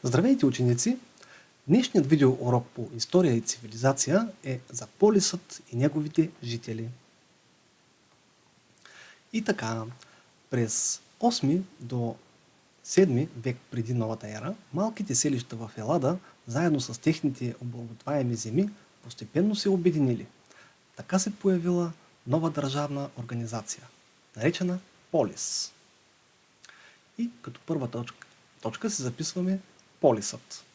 Здравейте, ученици! Днешният видеоурок по история и цивилизация е за Полисът и неговите жители. И така, през 8 до 7 век преди новата ера, малките селища в Елада, заедно с техните облагодваеми земи, постепенно се обединили. Така се появила нова държавна организация, наречена Полис. И като първа точка си записваме Полисът.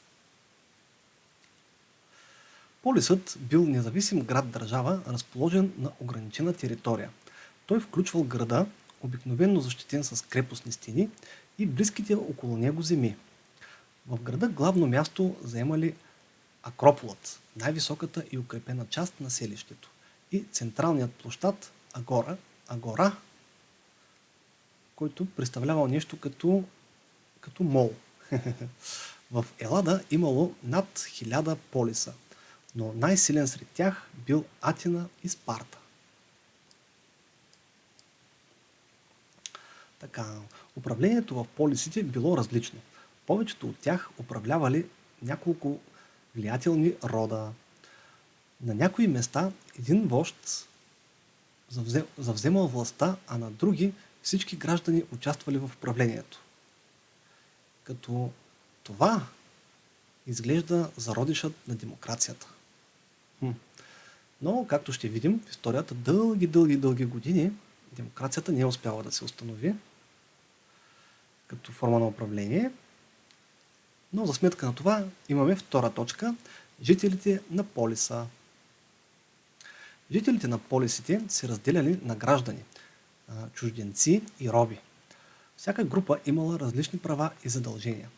Полисът бил независим град-държава, разположен на ограничена територия. Той включвал града, обикновено защитен с крепостни стени, и близките около него земи. В града главно място заемали Акрополът, най-високата и укрепена част на селището, и централният площад Агора, който представлявал нещо като мол. В Елада имало над 1000 полиса, но най-силен сред тях бил Атина и Спарта. Така, управлението в полисите било различно. Повечето от тях управлявали няколко влиятелни рода. На някои места един вожд завземал властта, а на други всички граждани участвали в управлението. Като това изглежда зародишът на демокрацията. Но, както ще видим, в историята дълги години демокрацията не е успяла да се установи като форма на управление. Но за сметка на това имаме втора точка – жителите на полиса. Жителите на полисите се разделяли на граждани, чужденци и роби. Всяка група имала различни права и задължения.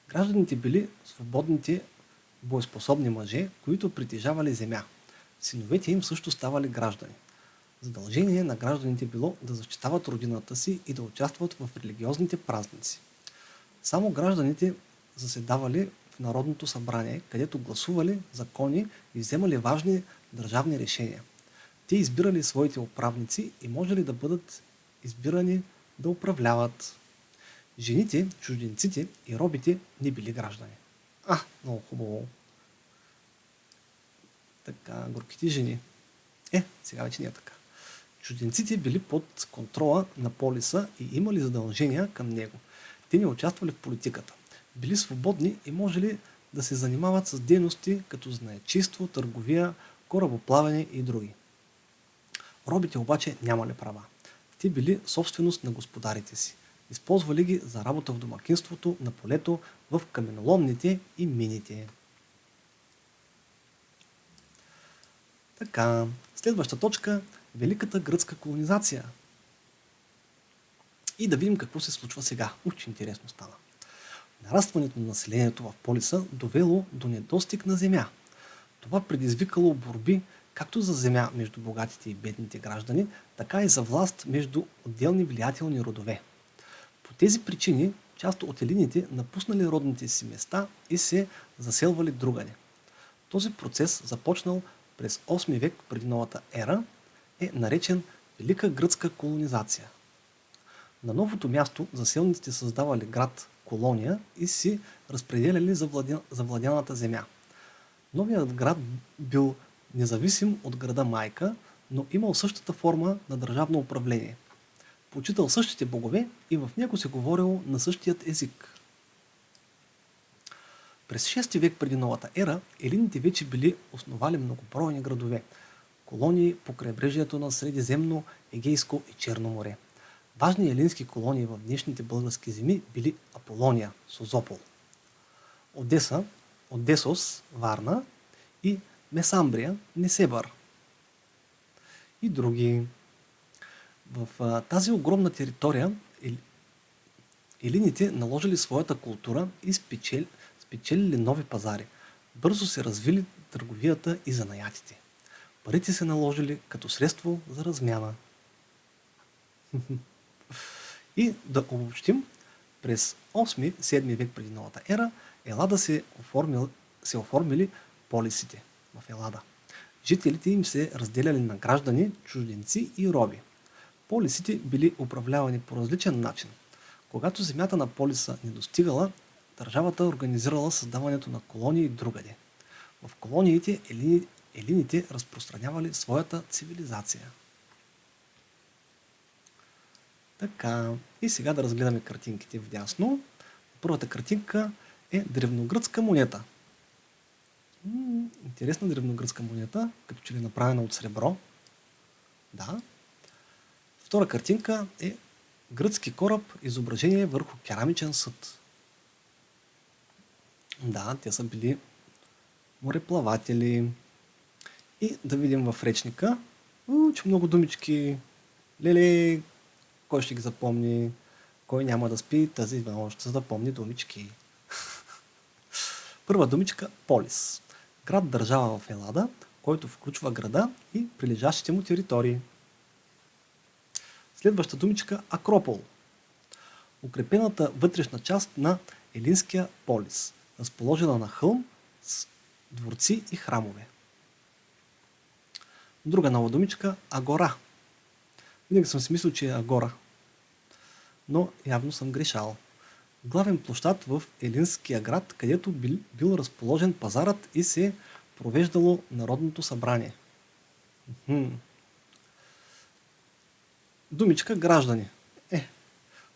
Гражданите били свободните, боеспособни мъже, които притежавали земя. Синовете им също ставали граждани. Задължение на гражданите било да защитават родината си и да участват в религиозните празници. Само гражданите заседавали в Народното събрание, където гласували закони и вземали важни държавни решения. Те избирали своите управници и можели да бъдат избирани да управляват. Жените, чужденците и робите не били граждани. Много хубаво. Така, горките жени. Сега вече не е така. Чужденците били под контрола на полиса и имали задължения към него. Те не участвали в политиката. Били свободни и можели да се занимават с дейности като занаятчийство, търговия, корабоплаване и други. Робите обаче нямали права. Те били собственост на господарите си. Използвали ги за работа в домакинството, на полето, в каменоломните и мините. Така, следваща точка – Великата гръцка колонизация. И да видим какво се случва сега. Че интересно стана. Нарастването на населението в полиса довело до недостиг на земя. Това предизвикало борби както за земя между богатите и бедните граждани, така и за власт между отделни влиятелни родове. По тези причини част от елините напуснали родните си места и се заселвали другаде. Този процес, започнал през 8 век преди новата ера, е наречен Велика гръцка колонизация. На новото място заселниците създавали град-колония и си разпределяли завладяната земя. Новият град бил независим от града майка, но имал същата форма на държавно управление. Почитал същите богове и в него се говорило на същият език. През 6 век преди новата ера елините вече били основали многобройни градове, колонии по крайбрежието на Средиземно, Егейско и Черно море. Важни елински колонии в днешните български земи били Аполония, Созопол, Одеса, Одесос, Варна и Месамбрия, Несебър и други. В тази огромна територия елините наложили своята култура и спечелили нови пазари. Бързо се развили търговията и занаятите. Парите се наложили като средство за размяна. И да обобщим, през 8-7 век преди новата ера Елада се оформили полисите в Елада. Жителите им се разделяли на граждани, чужденци и роби. Полисите били управлявани по различен начин. Когато земята на полиса не достигала държавата организирала създаването на колонии другаде. В колониите елините разпространявали своята цивилизация. Така, и сега да разгледаме картинките вдясно. Първата картинка е древногръцка монета. Интересна древногръцка монета, като че ли направена от сребро. Да. Втора картинка е гръцки кораб, изображение върху керамичен съд. Да, те са били мореплаватели. И да видим в речника. Че много думички. Леле, кой ще ги запомни? Кой няма да спи? Тази може да запомни думички. Първа думичка – полис. Град-държава в Елада, който включва града и прилежащите му територии. Следваща думичка – Акропол. Укрепената вътрешна част на елинския полис, разположена на хълм с дворци и храмове. Друга нова думичка – Агора. Винаги съм си мислил, че е Агора, но явно съм грешал. Главен площад в елинския град, където бил разположен пазарът и се провеждало народното събрание. Думичка граждани.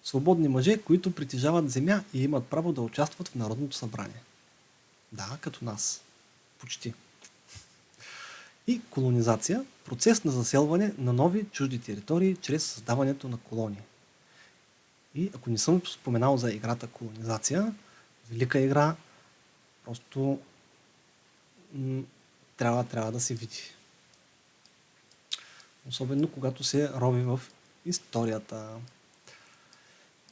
Свободни мъже, които притежават земя и имат право да участват в народното събрание. Да, като нас. Почти. И колонизация. Процес на заселване на нови чужди територии чрез създаването на колонии. И ако не съм споменал за играта колонизация, велика игра, просто трябва да се види. Особено когато се рови в историята.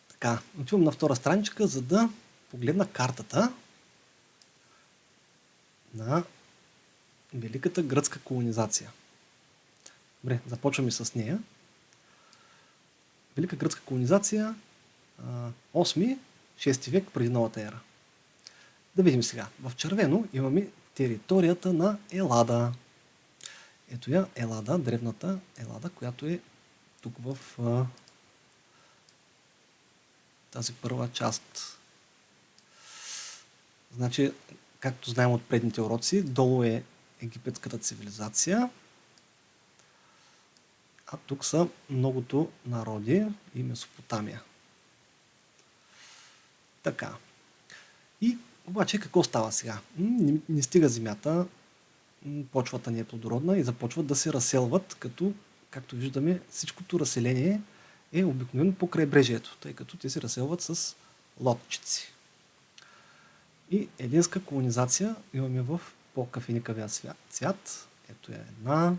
Така, отивам на втора страничка, за да погледна картата на великата гръцка колонизация. Добре, започваме с нея. Велика гръцка колонизация 8-6 век преди новата ера. Да видим сега. В червено имаме територията на Елада. Ето я Елада, древната Елада, която е тук в тази първа част. Значи, както знаем от предните уроци, долу е египетската цивилизация, а тук са многото народи и Месопотамия. Така. И обаче какво става сега? Не стига земята, почвата не е плодородна и започват да се разселват, както виждаме, всичкото разселение е обикновено по крайбрежието, тъй като те се разселват с лодчици. И елинска колонизация имаме в по-кафеникавия цвят. Ето е една.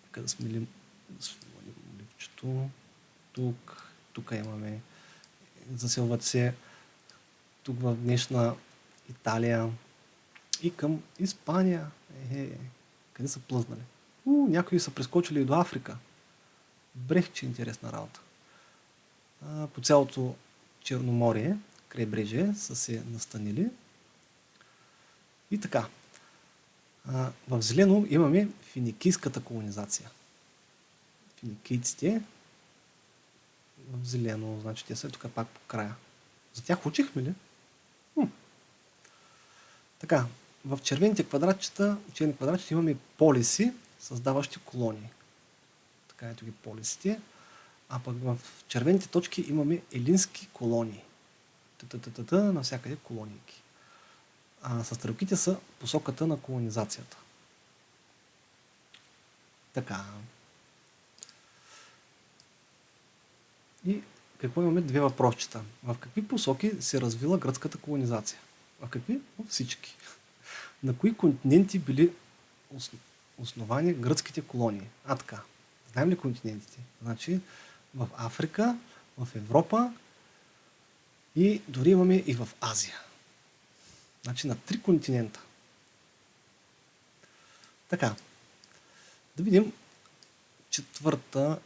Нека да смилим оливчето. Тук имаме. Заселват се тук в днешна Италия и към Испания. Къде са плъзнали? Някои са прескочили и до Африка. Брех, че интересна работа. По цялото Черноморие, крайбрежие, са се настанили. И така. В зелено имаме финикийската колонизация. Финикийците в зелено, значи те са тук пак по края. За тях учихме ли? Така, в червените квадратчета имаме полиси, създаващи колонии. Така ето ги полисите. А пък в червените точки имаме елински колонии. Навсякъде колонийки. А с стрелките са посоката на колонизацията. Така. И какво имаме? Две въпросчета. В какви посоки се развила гръцката колонизация? В какви? Всички. На кои континенти били основани гръцките колонии? Така. Знаем ли континентите? Значи в Африка, в Европа и дори имаме и в Азия. Значи на 3 континента. Така. Да видим четвърта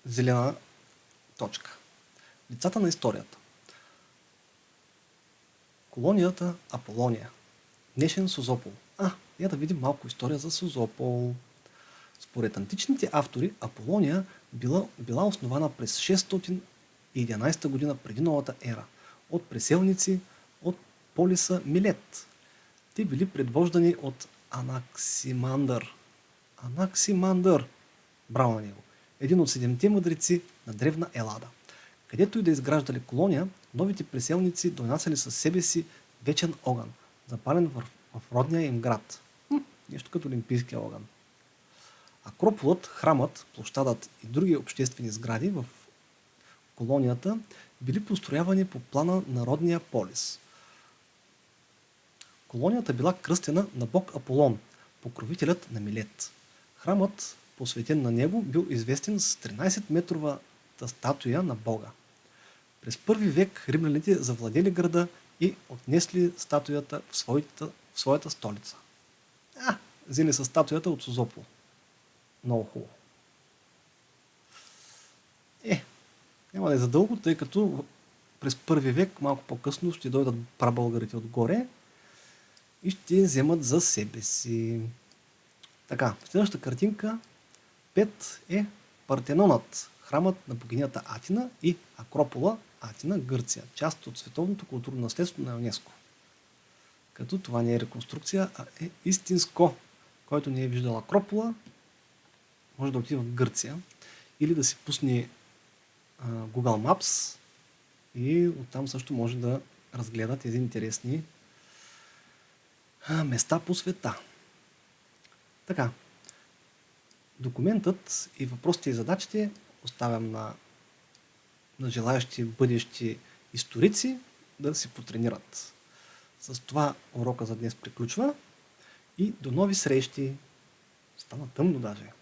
зелена точка. Лицата на историята. Колонията Аполония. Днешен Созопол. Я да видим малко история за Созопол. Според античните автори, Аполония била основана през 600 11 година преди новата ера от преселници от полиса Милет. Те били предвождани от Анаксимандър. Анаксимандър! Браво на него! Един от 7-те мъдреци на древна Елада. Където и да изграждали колония, новите преселници донасяли със себе си вечен огън, запален в родния им град. Нещо като олимпийския огън. Акрополът, храмът, площадът и други обществени сгради в колонията били построявани по плана на родния полис. Колонията била кръстена на бог Аполон, покровителят на Милет. Храмът, посветен на него, бил известен с 13-метровата статуя на бога. През първи век римляните завладели града и отнесли статуята в своята столица. Взели са статуята от Созопол. Много хубаво. Няма да е задълго, тъй като през първи век, малко по-късно, ще дойдат прабългарите отгоре и ще вземат за себе си. Така, следващата картинка 5 е Партенонът, храмът на богинята Атина и Акропола, Атина, Гърция, част от световното културно наследство на ЮНЕСКО. Като това не е реконструкция, а е истинско. Който не е виждал Акропола, може да отиде в Гърция или да си пусне Google Maps и оттам също може да разгледа тези интересни места по света. Така, документът и въпросите и задачите оставям на желаящи бъдещи историци да си потренират. С това урока за днес приключва и до нови срещи. Стана тъмно даже.